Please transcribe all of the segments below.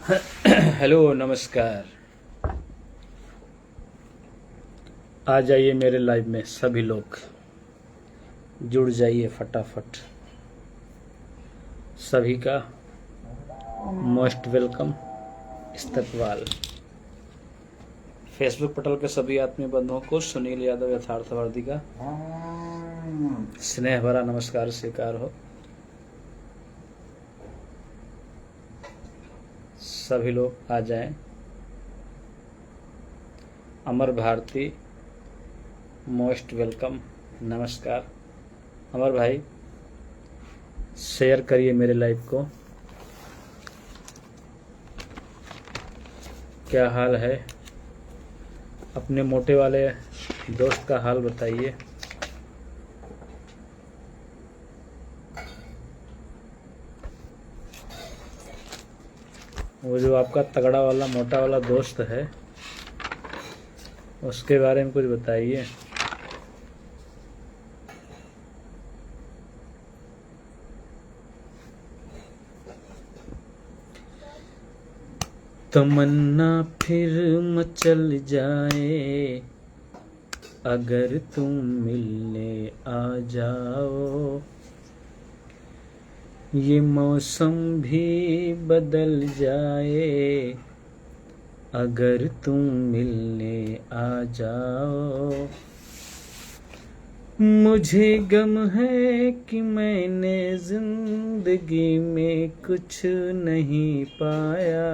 Hello नमस्कार। आ जाइए मेरे लाइव में, सभी लोग जुड़ जाइए फटाफट। सभी का मोस्ट वेलकम, इस्तकबाल। फेसबुक पटल के सभी आत्मीय बंधुओं को सुनील यादव यथार्थवादी का स्नेह भरा नमस्कार स्वीकार हो। सभी लोग आ जाएं। अमर भारती मोस्ट वेलकम, नमस्कार। अमर भाई शेयर करिए मेरे लाइव को। क्या हाल है? अपने मोटे वाले दोस्त का हाल बताइए। वो जो आपका तगड़ा वाला मोटा वाला दोस्त है उसके बारे में कुछ बताइए। तमन्ना फिर मचल जाए अगर तुम मिलने आ जाओ, ये मौसम भी बदल जाए अगर तुम मिलने आ जाओ। मुझे गम है कि मैंने जिंदगी में कुछ नहीं पाया।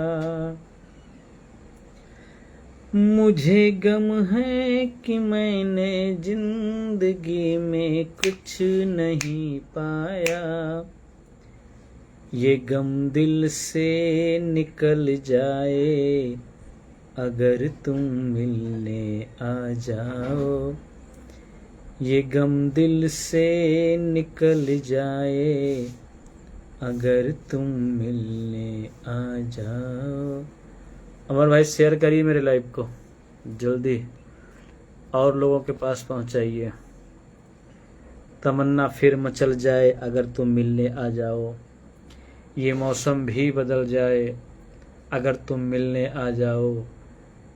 मुझे गम है कि मैंने जिंदगी में कुछ नहीं पाया। ये गम दिल से निकल जाए अगर तुम मिलने आ जाओ। ये गम दिल से निकल जाए अगर तुम मिलने आ जाओ। अमर भाई शेयर करिए मेरे लाइव को जल्दी, और लोगों के पास पहुंचाइए। तमन्ना फिर मचल जाए अगर तुम मिलने आ जाओ, ये मौसम भी बदल जाए अगर तुम मिलने आ जाओ।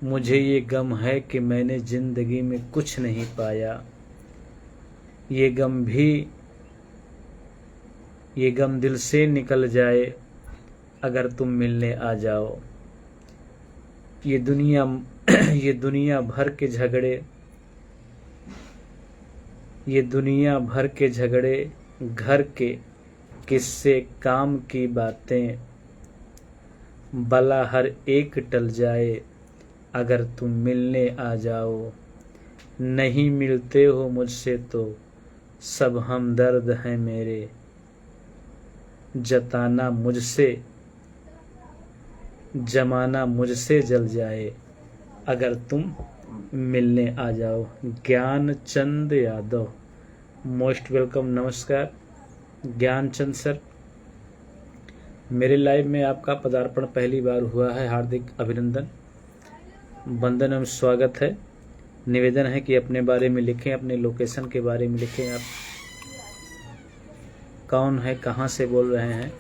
मुझे ये गम है कि मैंने जिंदगी में कुछ नहीं पाया। ये गम दिल से निकल जाए अगर तुम मिलने आ जाओ। ये दुनिया भर के झगड़े, घर के किस्से, काम की बातें, भला हर एक टल जाए अगर तुम मिलने आ जाओ। नहीं मिलते हो मुझसे तो सब हमदर्द हैं मेरे, जमाना मुझसे जल जाए अगर तुम मिलने आ जाओ। ज्ञानचंद यादव मोस्ट वेलकम, नमस्कार। ज्ञानचंद सर, मेरे लाइव में आपका पदार्पण पहली बार हुआ है, हार्दिक अभिनंदन, वंदन एवं स्वागत है। निवेदन है कि अपने बारे में लिखें, अपने लोकेशन के बारे में लिखें। आप कौन है, कहाँ से बोल रहे हैं?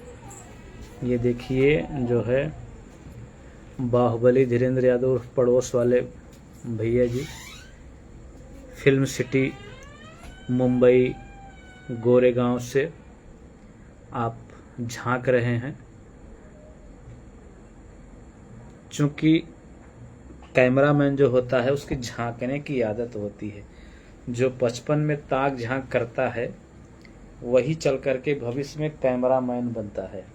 ये देखिए जो है बाहुबली धीरेन्द्र यादव पड़ोस वाले भैया जी, फिल्म सिटी मुंबई गोरेगांव से आप झांक रहे हैं। चूंकि कैमरामैन जो होता है उसकी झांकने की आदत होती है। जो बचपन में ताक झांक करता है वही चल करके भविष्य में कैमरामैन बनता है।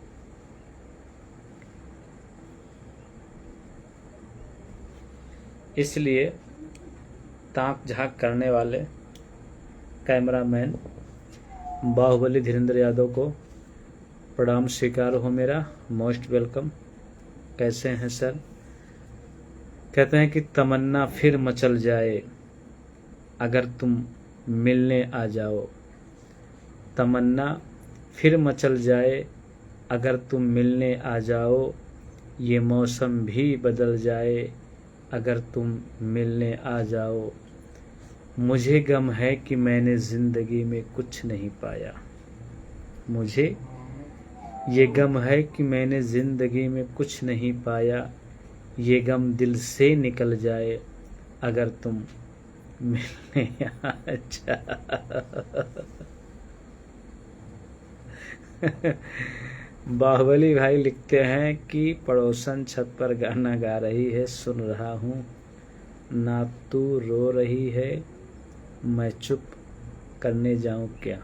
इसलिए ताक झांक करने वाले कैमरामैन बाहुबली धीरेन्द्र यादव को प्रणाम स्वीकार हो मेरा, मोस्ट वेलकम। कैसे हैं सर? कहते हैं कि तमन्ना फिर मचल जाए अगर तुम मिलने आ जाओ। तमन्ना फिर मचल जाए अगर तुम मिलने आ जाओ। ये मौसम भी बदल जाए अगर तुम मिलने आ जाओ। मुझे गम है कि मैंने जिंदगी में कुछ नहीं पाया। मुझे ये गम है कि मैंने जिंदगी में कुछ नहीं पाया, ये गम दिल से निकल जाए अगर तुम मिलने आ जाओ। बाहुबली भाई लिखते हैं कि पड़ोसन छत पर गाना गा रही है, सुन रहा हूँ ना, तू रो रही है, मैं चुप करने जाऊं क्या।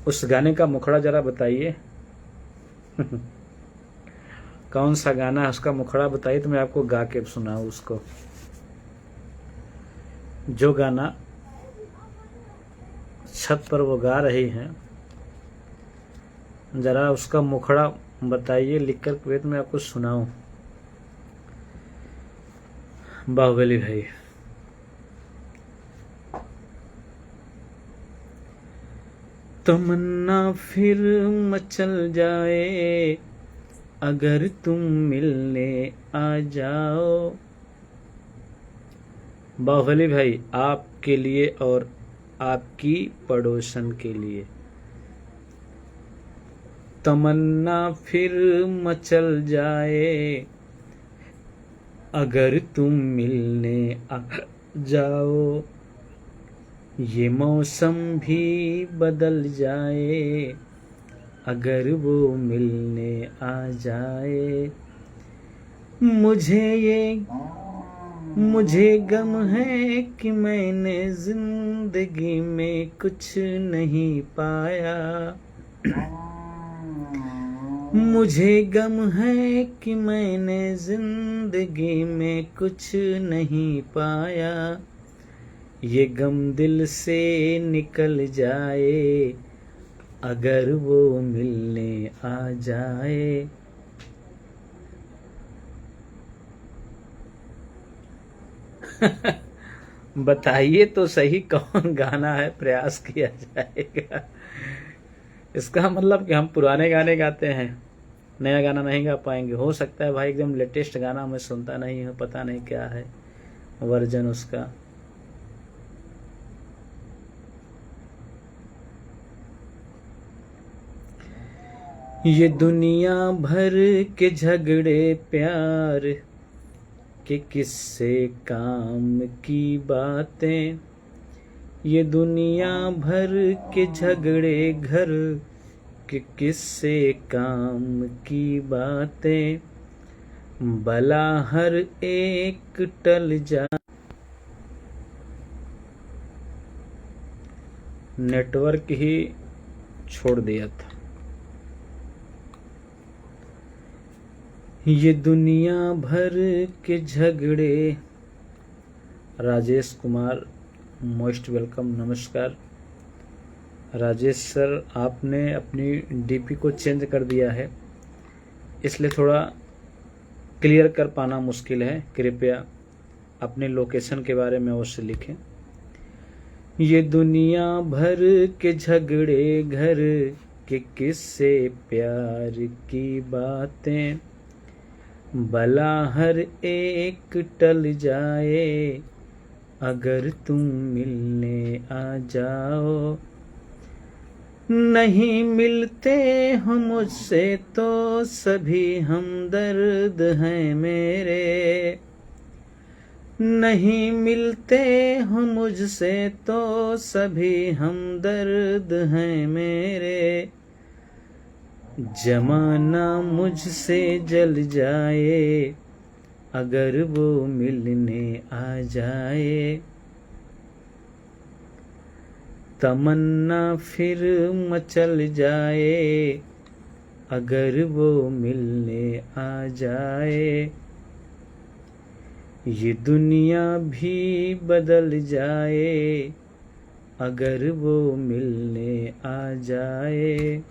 उस गाने का मुखड़ा जरा बताइए। कौन सा गाना है उसका मुखड़ा बताइए तो मैं आपको गा के सुनाऊं उसको। जो गाना छत पर वो गा रही हैं, जरा उसका मुखड़ा बताइए लिखकर वेद में आपको सुनाऊं। बाहुबली भाई, तमन्ना फिर मचल जाए अगर तुम मिलने आ जाओ। बाहुबली भाई, आपके लिए और आपकी पड़ोसन के लिए। तमन्ना फिर मचल जाए अगर तुम मिलने आ जाओ, ये मौसम भी बदल जाए अगर वो मिलने आ जाए। मुझे गम है कि मैंने जिंदगी में कुछ नहीं पाया। मुझे गम है कि मैंने जिंदगी में कुछ नहीं पाया, ये गम दिल से निकल जाए अगर वो मिलने आ जाए। बताइए तो सही कौन गाना है, प्रयास किया जाएगा। इसका मतलब कि हम पुराने गाने गाते हैं, नया गाना नहीं गा पाएंगे। हो सकता है भाई एकदम लेटेस्ट गाना मैं सुनता नहीं हूँ, पता नहीं क्या है वर्जन उसका। ये दुनिया भर के झगड़े प्यार के किस्से काम की बातें, ये दुनिया भर के झगड़े घर के किस्से काम की बातें, भला हर एक टल जा। नेटवर्क ही छोड़ दिया था। ये दुनिया भर के झगड़े। राजेश कुमार, मोस्ट वेलकम, नमस्कार। राजेश सर, आपने अपनी डीपी को चेंज कर दिया है, इसलिए थोड़ा क्लियर कर पाना मुश्किल है। कृपया अपने लोकेशन के बारे में अवश्य लिखें। ये दुनिया भर के झगड़े घर के किस्से प्यार की बातें, भला हर एक टल जाए अगर तुम मिलने आ जाओ। नहीं मिलते हो मुझसे तो सभी हमदर्द हैं मेरे, नहीं मिलते हो मुझसे तो सभी हमदर्द हैं मेरे, जमाना मुझसे जल जाए अगर वो मिलने आ जाए। तमन्ना फिर मचल जाए अगर वो मिलने आ जाए, ये दुनिया भी बदल जाए अगर वो मिलने आ जाए।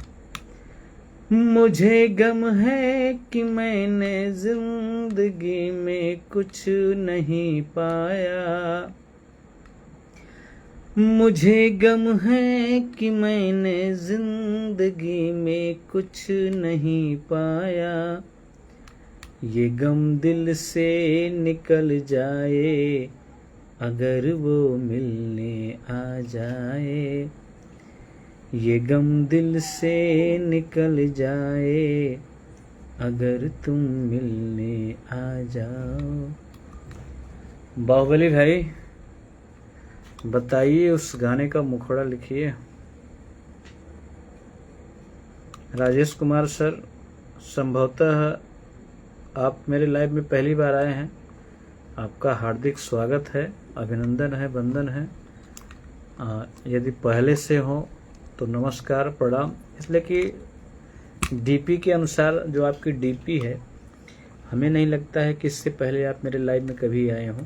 मुझे गम है कि मैंने जिंदगी में कुछ नहीं पाया, मुझे गम है कि मैंने जिंदगी में कुछ नहीं पाया, ये गम दिल से निकल जाए अगर वो मिलने आ जाए, ये गम दिल से निकल जाए अगर तुम मिलने आ जाओ। बाहुबली भाई बताइए, उस गाने का मुखड़ा लिखिए। राजेश कुमार सर, संभवतः आप मेरे लाइव में पहली बार आए हैं, आपका हार्दिक स्वागत है, अभिनंदन है, वंदन है। यदि पहले से हो तो नमस्कार, प्रणाम। इसलिए कि डीपी के अनुसार जो आपकी डीपी है, हमें नहीं लगता है कि इससे पहले आप मेरे लाइव में कभी आए हों।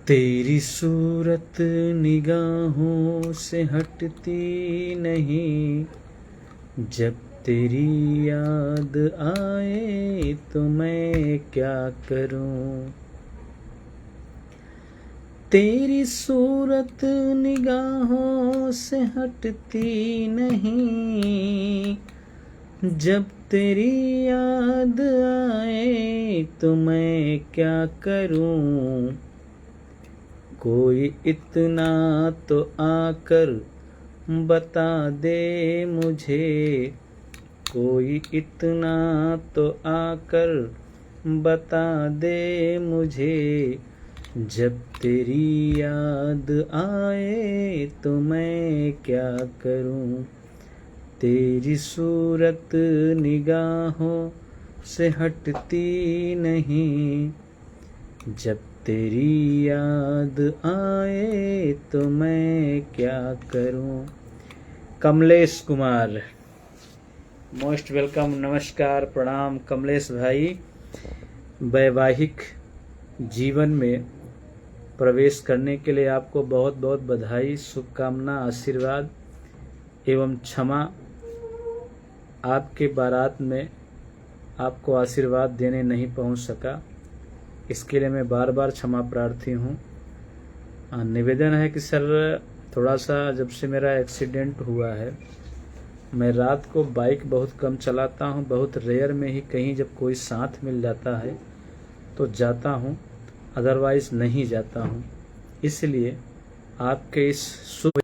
तेरी सूरत निगाहों से हटती नहीं, जब तेरी याद आए तो मैं क्या करूं। तेरी सूरत निगाहों से हटती नहीं, जब तेरी याद आए तो मैं क्या करूं। कोई इतना तो आकर बता दे मुझे, कोई इतना तो आकर बता दे मुझे, जब तेरी याद आए तो मैं क्या करूं। तेरी सूरत निगाहों से हटती नहीं, जब तेरी याद आए तो मैं क्या करूं। कमलेश कुमार, मोस्ट वेलकम, नमस्कार, प्रणाम। कमलेश भाई, वैवाहिक जीवन में प्रवेश करने के लिए आपको बहुत बहुत बधाई, शुभकामना, आशीर्वाद एवं क्षमा। आपके बारात में आपको आशीर्वाद देने नहीं पहुंच सका, इसके लिए मैं बार बार क्षमा प्रार्थी हूँ। निवेदन है कि सर, थोड़ा सा जब से मेरा एक्सीडेंट हुआ है, मैं रात को बाइक बहुत कम चलाता हूँ, बहुत रेयर में ही कहीं जब कोई साथ मिल जाता है तो जाता हूँ, अदरवाइज नहीं जाता हूँ। इसलिए आपके इस शुभ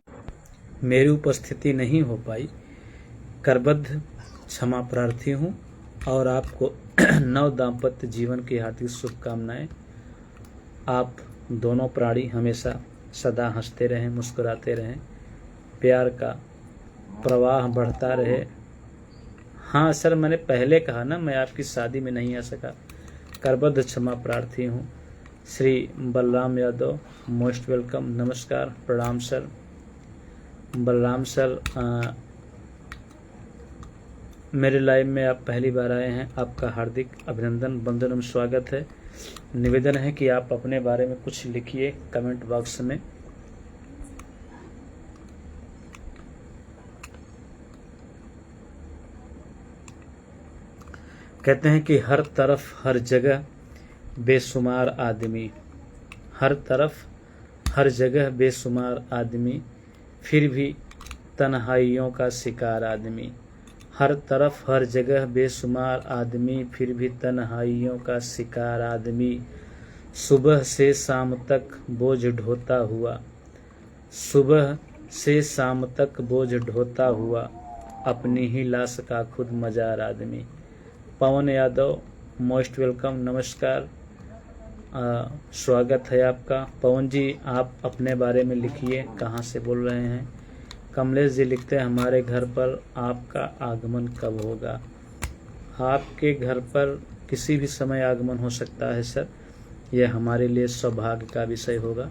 मेरी उपस्थिति नहीं हो पाई, करबद्ध क्षमा प्रार्थी हूँ और आपको नव दाम्पत्य जीवन की हार्दिक शुभकामनाएं। आप दोनों प्राणी हमेशा सदा हंसते रहें, मुस्कुराते रहें, प्यार का प्रवाह बढ़ता रहे। हाँ सर, मैंने पहले कहा ना, मैं आपकी शादी में नहीं आ सका, करबद्ध क्षमा प्रार्थी हूँ। श्री बलराम यादव, मोस्ट वेलकम, नमस्कार, प्रणाम सर। बलराम सर, मेरे लाइव में आप पहली बार आए हैं, आपका हार्दिक अभिनंदन, वंदन एवं स्वागत है। निवेदन है कि आप अपने बारे में कुछ लिखिए कमेंट बॉक्स में। कहते हैं कि हर तरफ हर जगह बेशुमार आदमी, हर तरफ हर जगह बेशुमार आदमी, फिर भी तन्हाइयों का शिकार आदमी। हर तरफ हर जगह बेशुमार आदमी, फिर भी तन्हाइयों का शिकार आदमी। सुबह से शाम तक बोझ ढोता हुआ, सुबह से शाम तक बोझ ढोता हुआ, अपनी ही लाश का खुद मजार आदमी। पवन यादव, मोस्ट वेलकम, नमस्कार, स्वागत है आपका। पवन जी, आप अपने बारे में लिखिए, कहाँ से बोल रहे हैं। कमलेश जी लिखते हैं, हमारे घर पर आपका आगमन कब होगा। आपके घर पर किसी भी समय आगमन हो सकता है सर, यह हमारे लिए सौभाग्य का विषय होगा।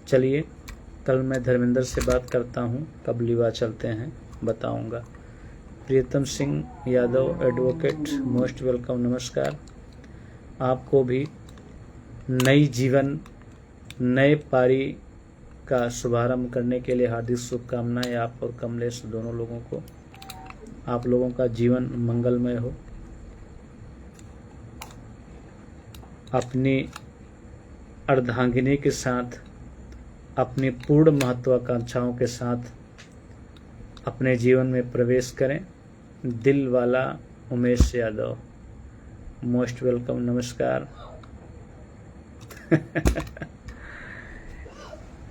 चलिए, कल मैं धर्मेंद्र से बात करता हूँ, कब लिवा चलते हैं बताऊँगा। प्रियतम Singh Yadav, advocate, most welcome, नमस्कार। आपको भी नई जीवन, नए पारी का शुभारंभ करने के लिए हार्दिक शुभकामनाएं। आप और कमलेश दोनों लोगों को, आप लोगों का जीवन मंगलमय हो। अपनी अर्धांगिनी के साथ, अपनी पूर्ण महत्वाकांक्षाओं के साथ अपने जीवन में प्रवेश करें। दिल वाला उमेश यादव, मोस्ट वेलकम, नमस्कार।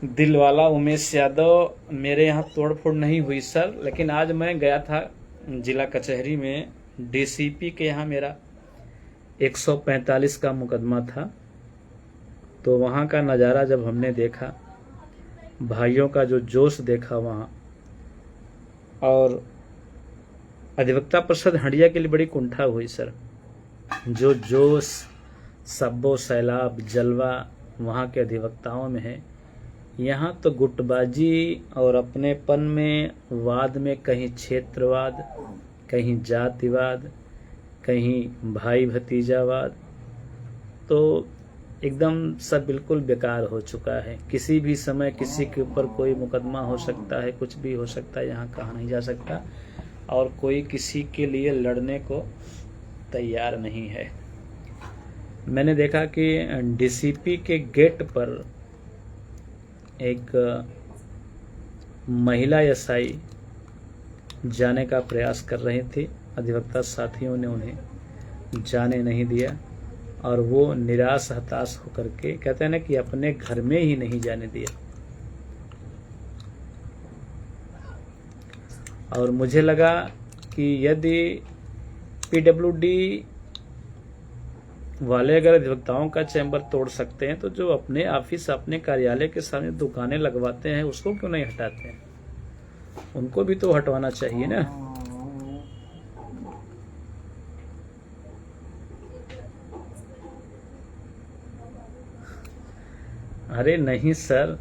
दिल वाला उमेश यादव, मेरे यहाँ तोड़फोड़ नहीं हुई सर, लेकिन आज मैं गया था जिला कचहरी में, डीसीपी के यहाँ मेरा 145 का मुकदमा था। तो वहाँ का नज़ारा जब हमने देखा, भाइयों का जो जोश देखा वहाँ, और अधिवक्ता परिषद हंडिया के लिए बड़ी कुंठा हुई सर। जो जोश, सब्बो सैलाब, जलवा वहाँ के अधिवक्ताओं में है, यहाँ तो गुटबाजी और अपनेपन में, वाद में कहीं क्षेत्रवाद, कहीं जातिवाद, कहीं भाई भतीजावाद, तो एकदम सब बिल्कुल बेकार हो चुका है। किसी भी समय किसी के ऊपर कोई मुकदमा हो सकता है, कुछ भी हो सकता है, यहाँ कहा नहीं जा सकता, और कोई किसी के लिए लड़ने को तैयार नहीं है। मैंने देखा कि डीसीपी के गेट पर एक महिला एसआई जाने का प्रयास कर रही थी, अधिवक्ता साथियों ने उन्हें जाने नहीं दिया, और वो निराश हताश होकर के कहते हैं ना कि अपने घर में ही नहीं जाने दिया। और मुझे लगा कि यदि पीडब्ल्यूडी वाले अगर अधिवक्ताओं का चैम्बर तोड़ सकते हैं, तो जो अपने ऑफिस, अपने कार्यालय के सामने दुकानें लगवाते हैं, उसको क्यों नहीं हटाते हैं? उनको भी तो हटवाना चाहिए ना। अरे नहीं सर,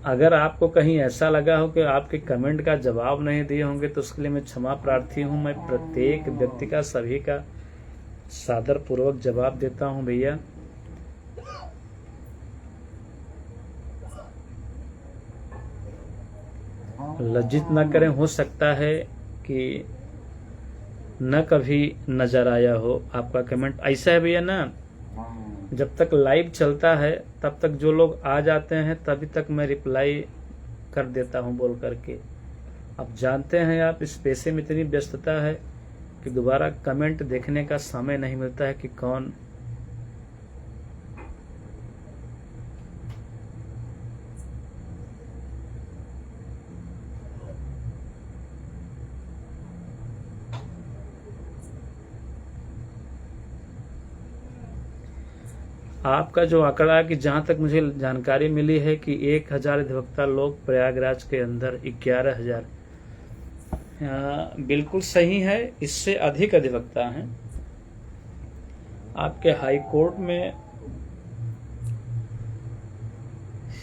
अगर आपको कहीं ऐसा लगा हो कि आपके कमेंट का जवाब नहीं दिए होंगे, तो उसके लिए मैं क्षमा प्रार्थी हूं। मैं प्रत्येक व्यक्ति का, सभी का सादर पूर्वक जवाब देता हूं भैया। लज्जित न करें, हो सकता है कि न कभी नजर आया हो आपका कमेंट। ऐसा है भैया ना, जब तक लाइव चलता है तब तक जो लोग आ जाते हैं तभी तक मैं रिप्लाई कर देता हूं बोल करके। अब जानते हैं आप, इस पेशे में इतनी व्यस्तता है कि दोबारा कमेंट देखने का समय नहीं मिलता है कि कौन आपका जो आंकड़ा है कि जहां तक मुझे जानकारी मिली है कि 1000 अधिवक्ता लोग प्रयागराज के अंदर 11,000, बिल्कुल सही है, इससे अधिक अधिवक्ता हैं। आपके हाई कोर्ट में,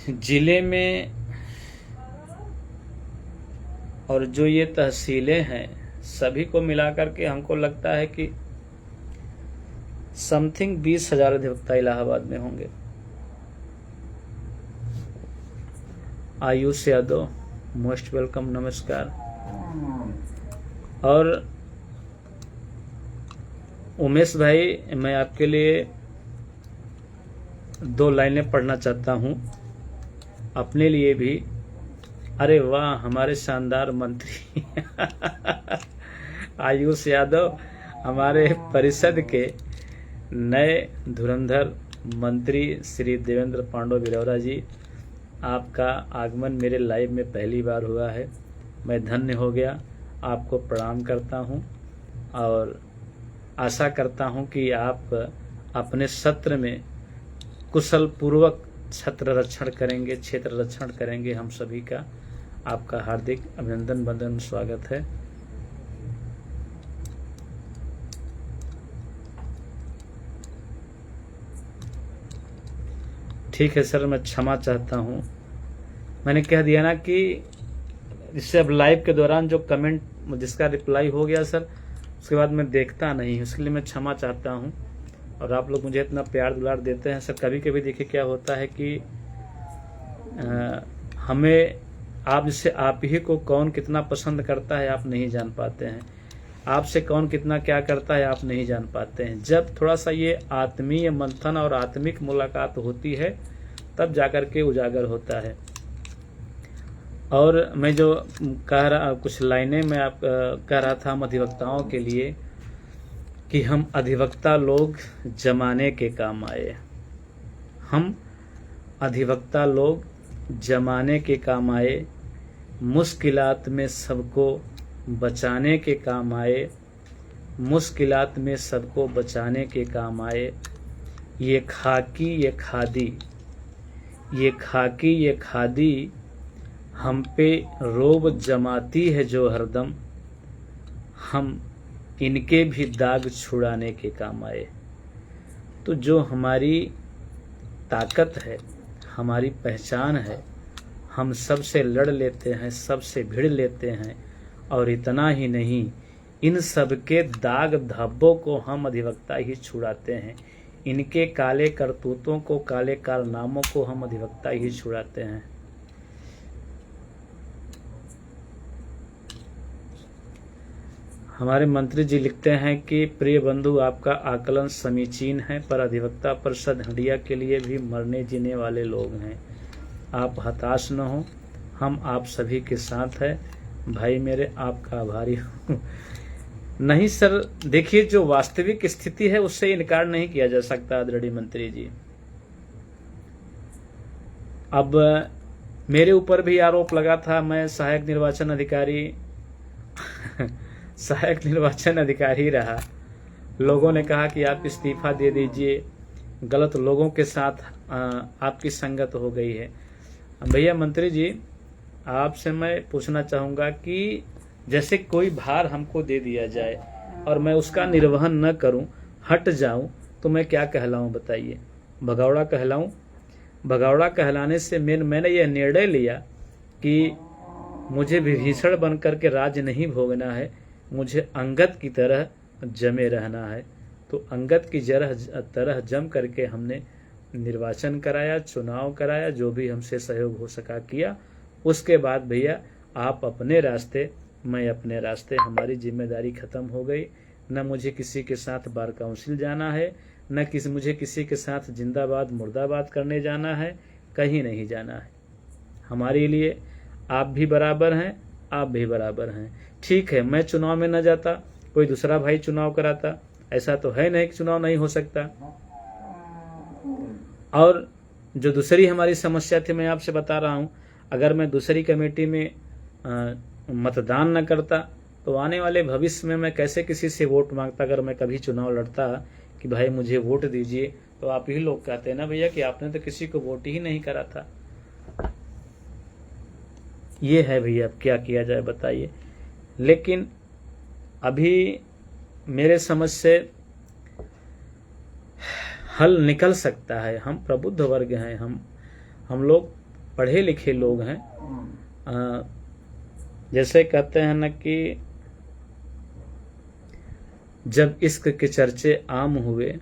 जिले में, और जो ये तहसीलें हैं, सभी को मिलाकर के हमको लगता है कि समथिंग 20,000 अधिवक्ता इलाहाबाद में होंगे। आयुष यादव, मोस्ट वेलकम, नमस्कार। और उमेश भाई, मैं आपके लिए 2 लाइनें पढ़ना चाहता हूं, अपने लिए भी। अरे वाह, हमारे शानदार मंत्री आयुष यादव, हमारे परिषद के नए धुरंधर मंत्री श्री देवेंद्र पांडव बिरौरा जी, आपका आगमन मेरे लाइव में पहली बार हुआ है। मैं धन्य हो गया, आपको प्रणाम करता हूं, और आशा करता हूं कि आप अपने सत्र में कुशल पूर्वक छत्र रक्षण करेंगे, क्षेत्र रक्षण करेंगे। हम सभी का आपका हार्दिक अभिनंदन, वंदन, स्वागत है। ठीक है सर, मैं क्षमा चाहता हूं, मैंने कह दिया ना कि इससे अब लाइव के दौरान जो कमेंट, जिसका रिप्लाई हो गया सर, उसके बाद मैं देखता नहीं, उसके लिए मैं क्षमा चाहता हूं। और आप लोग मुझे इतना प्यार दुलार देते हैं सर। कभी कभी देखिए क्या होता है कि हमें, आप जिससे आप ही को कौन कितना पसंद करता है आप नहीं जान पाते हैं, आपसे कौन कितना क्या करता है आप नहीं जान पाते हैं। जब थोड़ा सा ये आत्मीय मंथन और आत्मिक मुलाकात होती है, तब जाकर के उजागर होता है। और मैं जो कह रहा, कुछ लाइनें मैं आप कह रहा था हम अधिवक्ताओं के लिए कि हम अधिवक्ता लोग जमाने के काम आए। हम अधिवक्ता लोग जमाने के काम आए, मुश्किलात में सबको बचाने के काम आए, मुश्किलात में सबको बचाने के काम आए। ये खाकी ये खादी, ये खाकी ये खादी हम पे रोब जमाती है जो हरदम, हम इनके भी दाग छुड़ाने के काम आए। तो जो हमारी ताकत है, हमारी पहचान है, हम सबसे लड़ लेते हैं, सबसे भिड़ लेते हैं, और इतना ही नहीं, इन सब के दाग धब्बों को हम अधिवक्ता ही छुड़ाते हैं। इनके काले करतूतों को, काले कारनामों को हम अधिवक्ता ही छुड़ाते हैं। हमारे मंत्री जी लिखते हैं कि प्रिय बंधु, आपका आकलन समीचीन है, पर अधिवक्ता परिषद हंडिया के लिए भी मरने जीने वाले लोग हैं। आप हताश न हो, हम आप सभी के साथ हैं। भाई मेरे, आपका आभारी हूँ। नहीं सर, देखिए जो वास्तविक स्थिति है उससे इनकार नहीं किया जा सकता आदरणीय मंत्री जी। अब मेरे ऊपर भी आरोप लगा था, मैं सहायक निर्वाचन अधिकारी सहायक निर्वाचन अधिकारी रहा। लोगों ने कहा कि आप इस्तीफा दे दीजिए, गलत लोगों के साथ आपकी संगत हो गई है। भैया मंत्री जी, आपसे मैं पूछना चाहूँगा कि जैसे कोई भार हमको दे दिया जाए और मैं उसका निर्वहन न करूं, हट जाऊं, तो मैं क्या कहलाऊं बताइए? भगौड़ा कहलाऊं? भगौड़ा कहलाने से मैंने यह निर्णय लिया कि मुझे विभीषण बन करके राज्य नहीं भोगना है, मुझे अंगद की तरह जमे रहना है। तो अंगद की तरह जम करके हमने निर्वाचन कराया, चुनाव कराया, जो भी हमसे सहयोग हो सका किया। उसके बाद भैया आप अपने रास्ते, मैं अपने रास्ते, हमारी जिम्मेदारी खत्म हो गई। न मुझे किसी के साथ बार काउंसिल जाना है, न मुझे किसी के साथ जिंदाबाद मुर्दाबाद करने जाना है, कहीं नहीं जाना है। हमारे लिए आप भी बराबर हैं, आप भी बराबर हैं। ठीक है, मैं चुनाव में न जाता, कोई दूसरा भाई चुनाव कराता, ऐसा तो है नहीं कि चुनाव नहीं हो सकता। और जो दूसरी हमारी समस्या थी, मैं आपसे बता रहा हूं, अगर मैं दूसरी कमेटी में मतदान न करता तो आने वाले भविष्य में मैं कैसे किसी से वोट मांगता। अगर मैं कभी चुनाव लड़ता कि भाई मुझे वोट दीजिए, तो आप ही लोग कहते हैं ना भैया कि आपने तो किसी को वोट ही नहीं करा था। ये है भैया, अब क्या किया जाए बताइए। लेकिन अभी मेरे समझ से हल निकल सकता है। हम प्रबुद्ध वर्ग हैं, हम लोग पढ़े लिखे लोग हैं। जैसे कहते हैं ना कि जब इश्क के चर्चे आम हुए,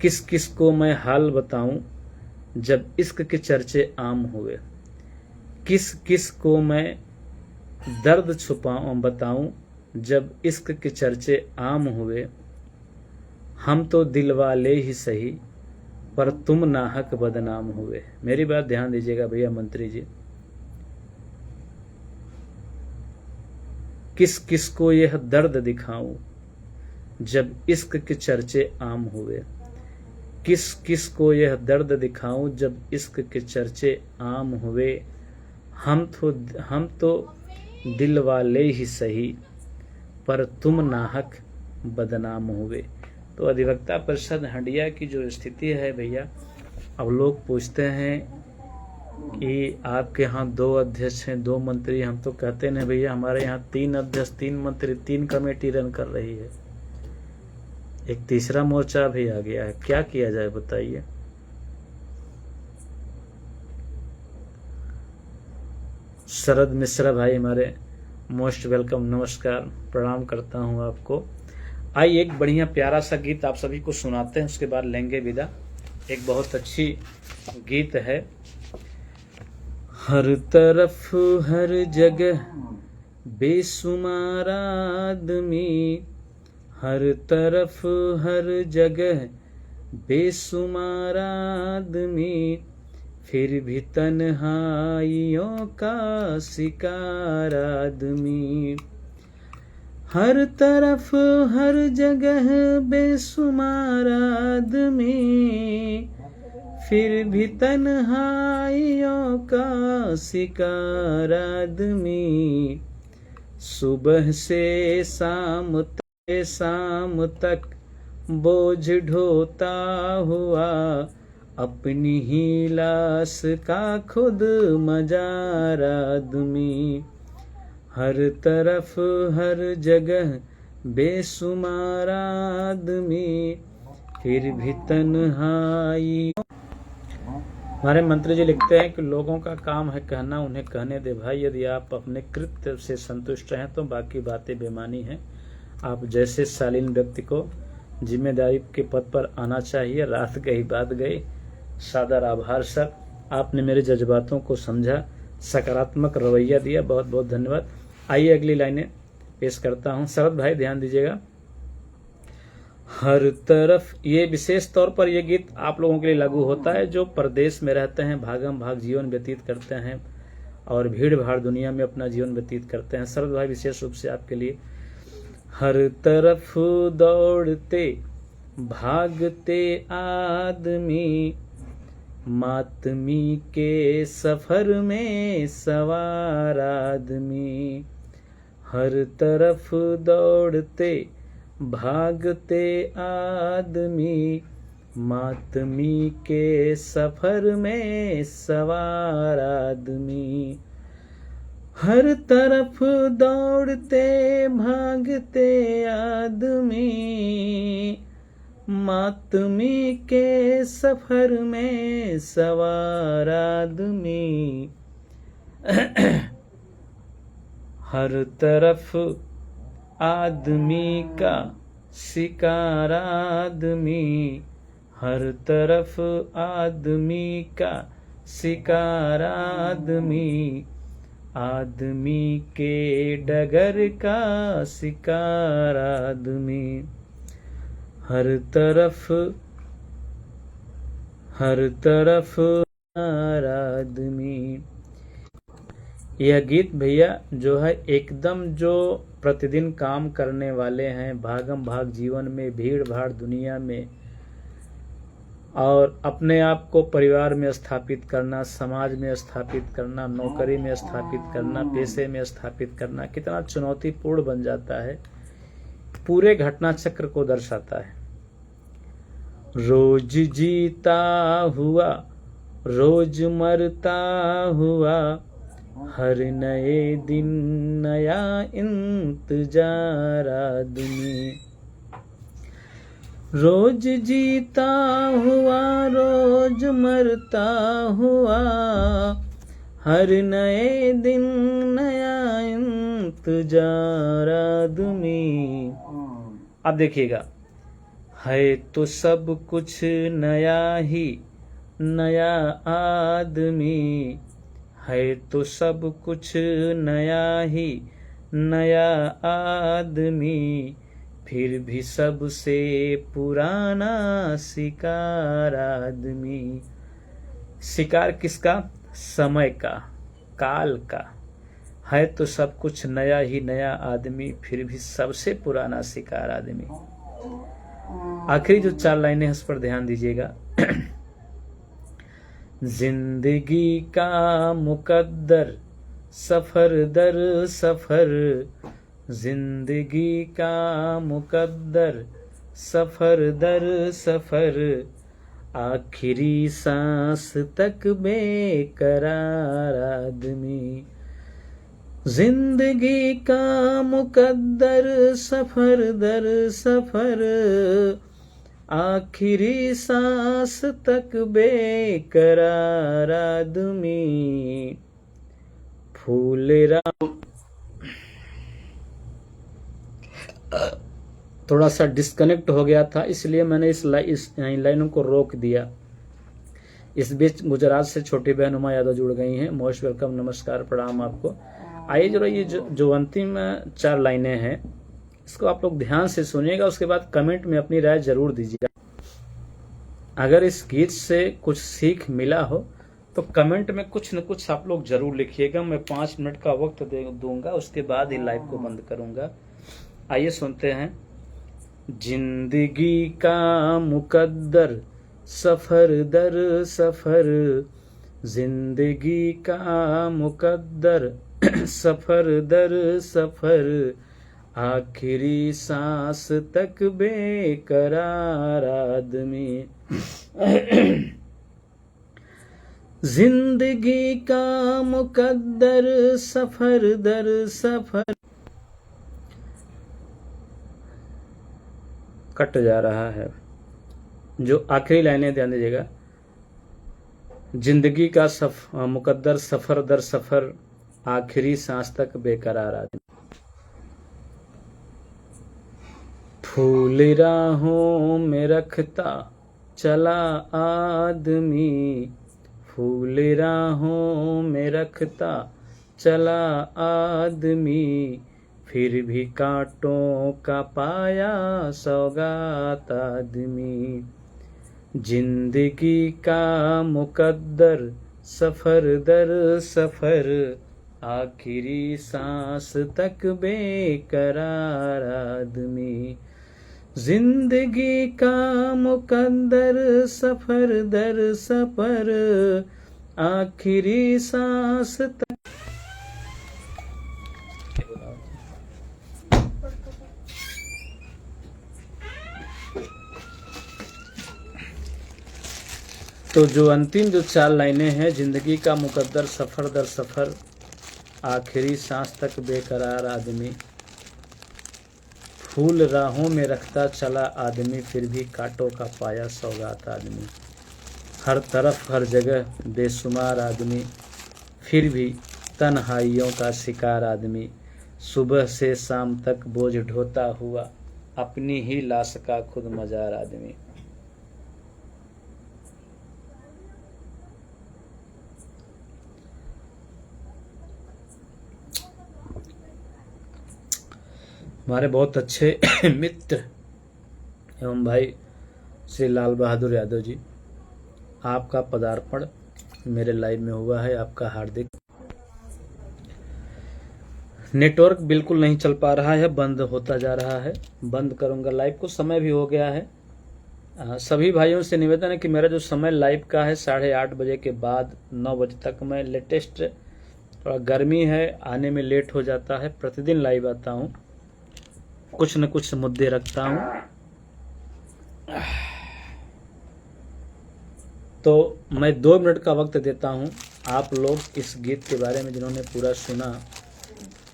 किस किस को मैं हाल बताऊं जब इश्क के चर्चे आम हुए, किस किस को मैं दर्द छुपाऊं बताऊं जब इश्क के चर्चे आम हुए। हम तो दिल वाले ही सही, पर तुम नाहक बदनाम हुए। मेरी बात ध्यान दीजिएगा भैया मंत्री जी। किस किस को यह दर्द दिखाऊं जब इश्क के चर्चे आम हुए, किस किस को यह दर्द दिखाऊं जब इश्क के चर्चे आम हुए। हम तो दिल वाले ही सही, पर तुम नाहक बदनाम हुए। तो अधिवक्ता परिषद हंडिया की जो स्थिति है भैया, अब लोग पूछते हैं कि आपके यहाँ 2 अध्यक्ष हैं, 2 मंत्री। हम तो कहते हैं भैया हमारे यहाँ 3 अध्यक्ष, 3 मंत्री, 3 कमेटी रन कर रही है। एक तीसरा मोर्चा भी आ गया है, क्या किया जाए बताइए। शरद मिश्रा भाई हमारे, मोस्ट वेलकम, नमस्कार, प्रणाम करता हूं आपको। आइए एक बढ़िया प्यारा सा गीत आप सभी को सुनाते हैं, उसके बाद लेंगे विदा। एक बहुत अच्छी गीत है। हर तरफ हर जगह बेशुमार आदमी, हर तरफ हर जगह बेशुमार आदमी फिर भी तन्हाइयों का शिकार आदमी। हर तरफ हर जगह बेशुमार आदमी फिर भी तन्हाइयों का शिकार आदमी। सुबह से शाम तक बोझ ढोता हुआ अपनी ही लाश का खुद मजार आदमी। हर तरफ हर जगह बेशुमार आदमी फिर भी तन्हाई। हमारे मंत्री जी लिखते हैं कि लोगों का काम है कहना, उन्हें कहने दे भाई। यदि आप अपने कृत्य से संतुष्ट हैं तो बाकी बातें बेमानी हैं। आप जैसे शालीन व्यक्ति को जिम्मेदारी के पद पर आना चाहिए। रात गई बात गई। सादर आभार सर, आपने मेरे जज्बातों को समझा, सकारात्मक रवैया दिया, बहुत बहुत धन्यवाद। आइए अगली लाइनें पेश करता हूं। शरद भाई ध्यान दीजिएगा। हर तरफ, ये विशेष तौर पर ये गीत आप लोगों के लिए लागू होता है जो परदेश में रहते हैं, भागम भाग जीवन व्यतीत करते हैं और भीड़ भाड़ दुनिया में अपना जीवन व्यतीत करते हैं। शरद भाई विशेष रूप से आपके लिए। हर तरफ दौड़ते भागते आदमी मातमी के सफर में सवार आदमी। हर तरफ दौड़ते भागते आदमी मातमी के सफर में सवार आदमी। हर तरफ दौड़ते भागते आदमी मातमी के सफर में सवार आदमी। हर तरफ आदमी का शिकार आदमी। हर तरफ आदमी का शिकार आदमी। आदमी के डगर का शिकार आदमी। हर तरफ आदमी। यह गीत भैया जो है एकदम जो प्रतिदिन काम करने वाले हैं, भागम भाग जीवन में, भीड़ भाड़ दुनिया में, और अपने आप को परिवार में स्थापित करना, समाज में स्थापित करना, नौकरी में स्थापित करना, पेशे में स्थापित करना कितना चुनौतीपूर्ण बन जाता है, पूरे घटना चक्र को दर्शाता है। रोज जीता हुआ रोज मरता हुआ, हर नए दिन नया इंतजार आदमी। रोज जीता हुआ रोज मरता हुआ, हर नए दिन नया इंतजार आदमी। अब देखिएगा, है तो सब कुछ नया ही नया आदमी। है तो सब कुछ नया ही नया आदमी, फिर भी सबसे पुराना शिकार आदमी। शिकार किसका? समय का, काल का। है तो सब कुछ नया ही नया आदमी, फिर भी सबसे पुराना शिकार आदमी। आखिरी जो 4 लाइनें हैं उस पर ध्यान दीजिएगा। जिंदगी का मुकद्दर सफर दर सफर, जिंदगी का मुकद्दर सफर दर सफर, आखिरी सांस तक बेकरार आदमी। जिंदगी का मुकद्दर सफर दर सफर, आखिरी सांस तक बेकरार आदमी। फूल राम थोड़ा सा डिस्कनेक्ट हो गया था, इसलिए मैंने इस लाइनों को रोक दिया। इस बीच गुजरात से छोटी बहन उमा यादव जुड़ गई हैं। मोस्ट वेलकम, नमस्कार, प्रणाम आपको। आइए जरा ये जो अंतिम 4 लाइनें हैं इसको आप लोग ध्यान से सुनिएगा, उसके बाद कमेंट में अपनी राय जरूर दीजिएगा। अगर इस गीत से कुछ सीख मिला हो तो कमेंट में कुछ न कुछ आप लोग जरूर लिखिएगा। मैं 5 मिनट का वक्त दूंगा, उसके बाद ही लाइव को बंद करूंगा। आइए सुनते हैं। जिंदगी का मुकद्दर सफर दर सफर, जिंदगी का मुकद्दर सफर दर सफर, आखिरी सांस तक बेकरार आदमी। जिंदगी का मुकद्दर सफर दर सफर, कट जा रहा है, जो आखिरी लाइनें ध्यान दीजिएगा। जिंदगी का मुकद्दर सफर दर सफर, आखिरी सांस तक बेकरार आदमी। फूल राहों में रखता चला आदमी, फूल राहों में रखता चला आदमी, फिर भी कांटों का पाया सौगात आदमी। जिंदगी का मुकद्दर सफर दर सफर, आखिरी सांस तक बेकरार आदमी। जिंदगी का मुकद्दर सफर दर सफर, आखिरी सांस तक। तो जो अंतिम जो 4 लाइनें हैं, जिंदगी का मुकद्दर सफर दर सफर, आखिरी सांस तक बेकरार आदमी, फूल राहों में रखता चला आदमी, फिर भी कांटों का पाया सौगात आदमी। हर तरफ हर जगह बेशुमार आदमी, फिर भी तन्हाइयों का शिकार आदमी। सुबह से शाम तक बोझ ढोता हुआ, अपनी ही लाश का खुद मजार आदमी। हमारे बहुत अच्छे मित्र एवं भाई श्री लाल बहादुर यादव जी, आपका पदार्पण मेरे लाइव में हुआ है। आपका हार्दिक। नेटवर्क बिल्कुल नहीं चल पा रहा है, बंद होता जा रहा है। बंद करूंगा लाइव को, समय भी हो गया है। सभी भाइयों से निवेदन है कि मेरा जो समय लाइव का है 8:30 बजे के बाद 9 बजे तक, मैं लेटेस्ट, थोड़ा गर्मी है आने में लेट हो जाता है, प्रतिदिन लाइव आता हूँ, कुछ न कुछ मुद्दे रखता हूँ। तो मैं 2 मिनट का वक्त देता हूँ। आप लोग इस गीत के बारे में जिन्होंने पूरा सुना,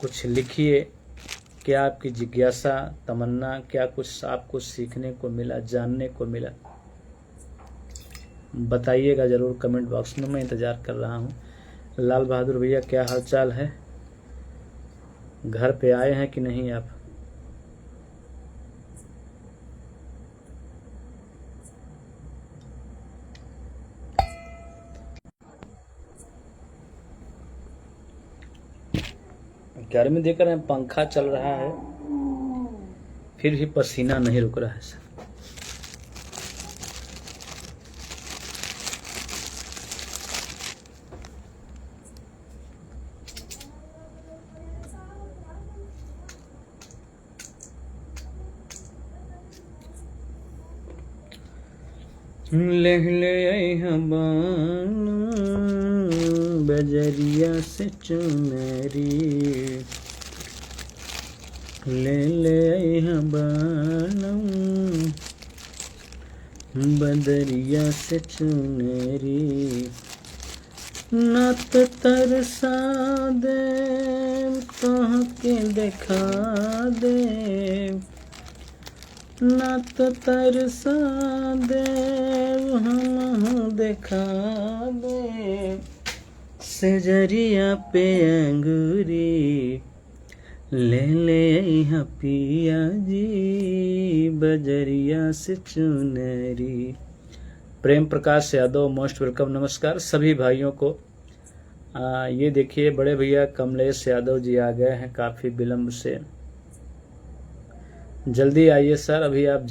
कुछ लिखिए। क्या आपकी जिज्ञासा, तमन्ना, क्या कुछ आपको सीखने को मिला, जानने को मिला, बताइएगा जरूर कमेंट बॉक्स में। मैं इंतज़ार कर रहा हूँ। लाल बहादुर भैया क्या हालचाल है, घर पे आए हैं कि नहीं आप? गर्मी देखकर है, पंखा चल रहा है, फिर भी पसीना नहीं रुक रहा है सर। ले हम बजरिया से चुनरी, ले हम बदरिया से चुनरी, न तो तरसा दे कह के देखा दे, न तो तरसा दे हम देखा दे, सेजरिया पे अंगूरी ले पिया जी बजरिया से चुनरी। प्रेम प्रकाश यादव मोस्ट वेलकम, नमस्कार सभी भाइयों को। ये देखिए बड़े भैया कमलेश यादव जी आ गए हैं काफ़ी विलम्ब से। जल्दी आइए सर, अभी आप